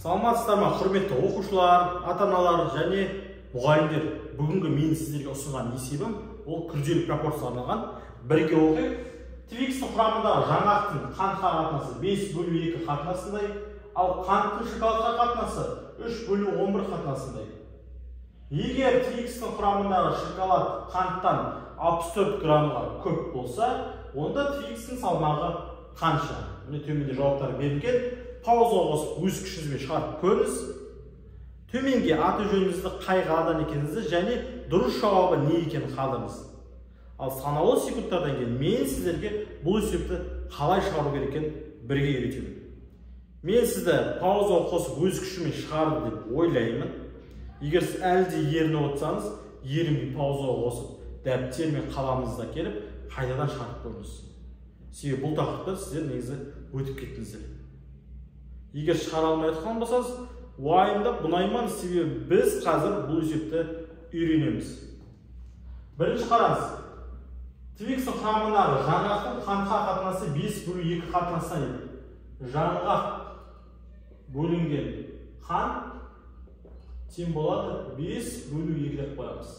Саламатсыздар ма, құрметті оқушылар, ата-аналар және мұғалімдер. Бүгінгі мен сіздерге ұсынған есебім ол күрделі пропорцияға арналған. Бірге оқайық. Твикстің құрамындағы жаңғақтың қантқа қатынасы 5/2 қатынасындай, ал қанттың шоколадқа қатынасы 3/11 қатынасындай. Егер Твикстің құрамындағы шоколад қанттан 64 граммға көп болса, онда Твикстің салмағы қанша? Міне төменде жауаптар берілген. Паузаға қосып өз күшіңізбен шығарып көріңіз. Төменге аты жөніңізді, қай қаладан екеніңізді және дұрыс жауабы не екенін қалдырыңыз. Ал санаулы секундтардан кейін мен сіздерге бұл есепті қалай шығару керек екенін бірге үйретемін. Мен сізді паузаға қосып өз күшіммен шығарды деп ойлаймын. Егер сіз әлі де ерініп отырсаңыз, ерінбей паузаға қосып дәптер мен қаламыңызды келіп қайтадан шығарып көріңіз. Себебі бұл тақырыпты сіздер негізі өтіп кеттіңіздер. Егер шығара алмай жатқан болсаңыз, уайымдап мұнаймаңыз, себебі біз қазір бұл есепті үйренеміз. Бірінші қараңыз. Твикстің құрамындағы жаңғақтың қантқа қатынасы 5/2 қатынасына еді. Жаңғақ бөлінген қант тең болады 5/2 деп қоямыз.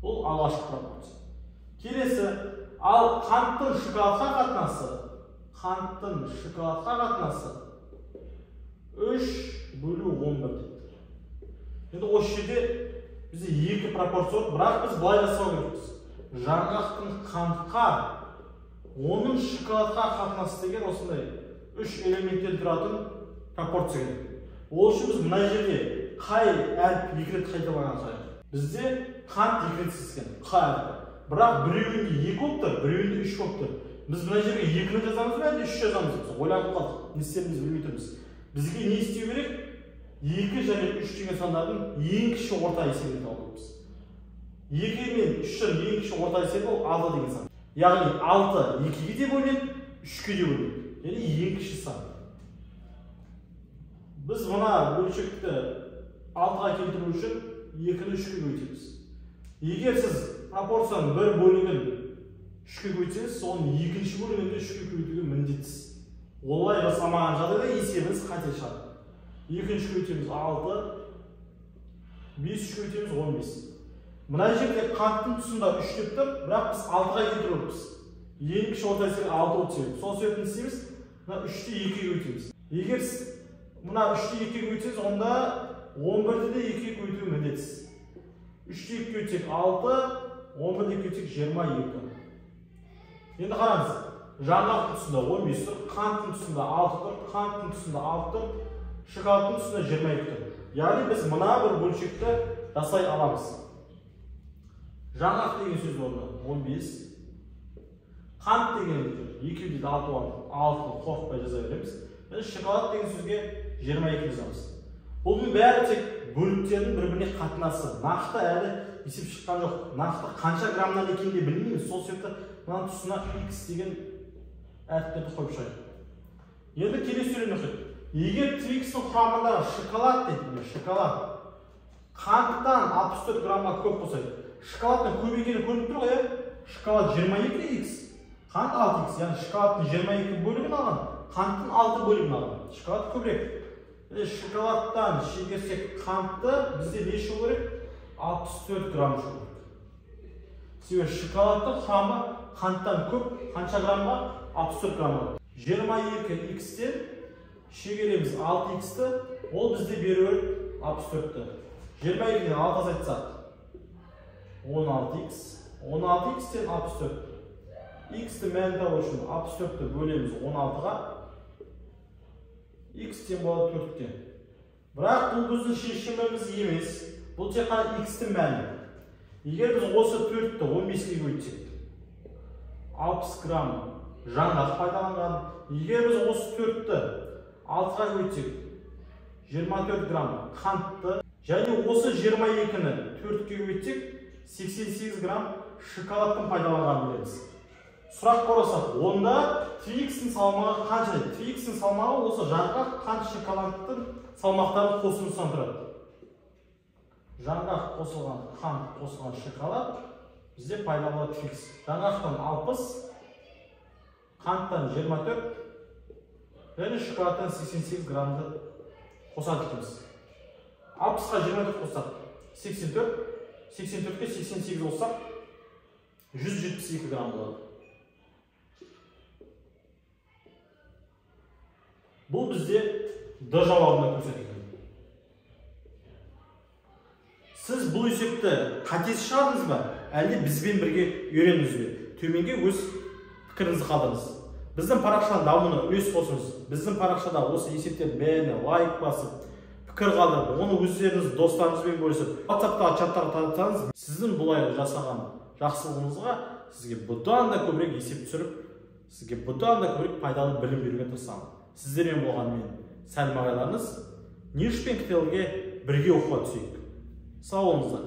Бұл алғашқы пропорция. Келесі, ал қанттың шоколадқа қатынасы, 3/11 дейді. Енді осы жерде бізде екі пропорция бар, бірақ біз былай жасау керекпіз. Жаңғақтың қантқа, оның шоколадқа қатынасы деген осындай 3 элементтен тұратын пропорция керек. Ол үшін біз мына жерде қай әріп 2 рет қайталанған сайын. Бізде қант 2 рет сізген, қай әріп. Бірақ біреуінде 2 болып тұр, біреуінде 3 болып тұр. Біз мына жерге 2-ні жазамыз ба, әлде 3 жазамыз ба? Ойланып қалдық, не істерімізді білмей тұрмыз. Бізге не істеу керек? 2 және 3 деген сандардың ең кіші орта есебін табуымыз. 2 мен 3-дің ең кіші орта есебі ол 6 деген сан. Яғни 6 2-ге де бөлінеді, 3-ге де бөлінеді. Яғни ең кіші сан. Біз мына бөлшекті 6-ға келтіру үшін 2-ні 3-ге көйтеміз. Егер сіз пропорцияның бір бөлігін 3-ге көйтсеңіз, соның екінші бөлігін 3-ге көйтуге міндетсіз. Олай жасамаған жағдайда есебіңіз қате шығады. 2-ші көйтеміз 6, 5-ші көйтеміз 15. Мына жерде қанттың тұсында 3 деп тұр, бірақ біз 6-ға кетіріппіз. Ең кіші орта есебі 6 болып себеп. Сол себептен істейміз, мына 3-ті 2-ге көйтеміз. Егер мына 3-ті 2-ге көйтсеңіз, онда 11-ді де 2-ге көйтуге міндетсіз. 3-ті 2-ге көйтсек 6, 11-ді көйтсек 22. Енді қараңыз. Жаңғақтың тұсында 15 тұр, қанттың тұсында 6 тұр, қанттың тұсында 6 тұр, шоколадтың тұсында 22 тұр. Яғни біз мына бір бөлшекті жасай аламыз. Жаңғақ деген сөз орны 15, қант деген 2 дейді 6 орны, 6 қорқытпай жаза береміз. Шоколад деген сөзге 22 жазамыз. Бұның бәрі тек бөліктердің бір-біріне қатынасы. Нақты әлі есеп шыққан жоқ. Нақты қанша граммнан екенін де білмейміз. Сол себепті мына тұсына x деген әріптерді қойып шығайық. Енді келесі сөйлем оқиық. Егер Твикстің құрамындағы шоколад дейді, шоколад қанттан 64 граммға көп болса, шоколадтың көп екені көрініп тұр ғой, шоколад 22x, қант 6x, яғни шоколадтың 22 бөлігін алған, қанттың 6 бөлігін алған. Шоколад көбірек. Шоколадтан шегерсек қантты бізде не шығу керек? 64 грамм шығу керек. Себебі шоколадтың құрамы қанттан көп, қанша граммға? 64 грамм. 22x-тен шегереміз 6x-ті, ол бізде беру 64-ті. 22-ден 6 азайтсақ 16x, 16x-тен 64. x-ті мәнді табу үшін 64-ті бөлеміз 16-ға, x-тен болады 4-тен. Бірақ бұл біздің шешіміміз емес, бұл тек қана x-тің мәні. Егер біз осы 4-ті 15-ге көйтсек, 60 грамм жаңғақ пайдаланған. Егер біз осы 4-ті 6-ға көйтсек, 24 грамм қантты, және осы 22-ні 4-ге көйтсек, 88 грамм шоколадтың пайдаланған білеміз. Сұрақ қорасақ, онда Твикстің салмағы қанша? Твикстің салмағы осы жаңғақ, қант, шоколадтың салмақтарын қосылысынан тұрады. Жаңғақ қосылған, қант қосылған шоколад бізде пайда болады Твикс. Жаңғақтан 60, қанттан 24, және шоколадтан 88 граммды қосады екенбіз. 60-ға 24 қоссақ 84, 84-ке 88 қоссақ 172 грамм болады. Бұл бізде Д жауабында көрсетілген. Сіз бұл есепті қатесі шығардыңыз ба, әлде бізбен бірге үйрендіңіз бе? Төменге өз пікіріңізді қалдырыңыз. Біздің парақшаның дамуына үлес қосыңыз. Біздің парақшада осы есептердің бәріне лайк басып, пікір қалдырып, оны өздеріңіз достарыңызбен бөлісіп, WhatsApp-та чаттарға таратсаңыз, сіздің бұлай жасаған жақсылығыңызға сізге бұдан да көбірек есеп түсіріп, сізге бұдан да көбірек пайдалы білім беруге тырысамын. Сіздермен болған мен Сәлім ағайларыңыз. Ниш пен КТЛ-ге бірге оқуға түсейік. Сау болыңыздар.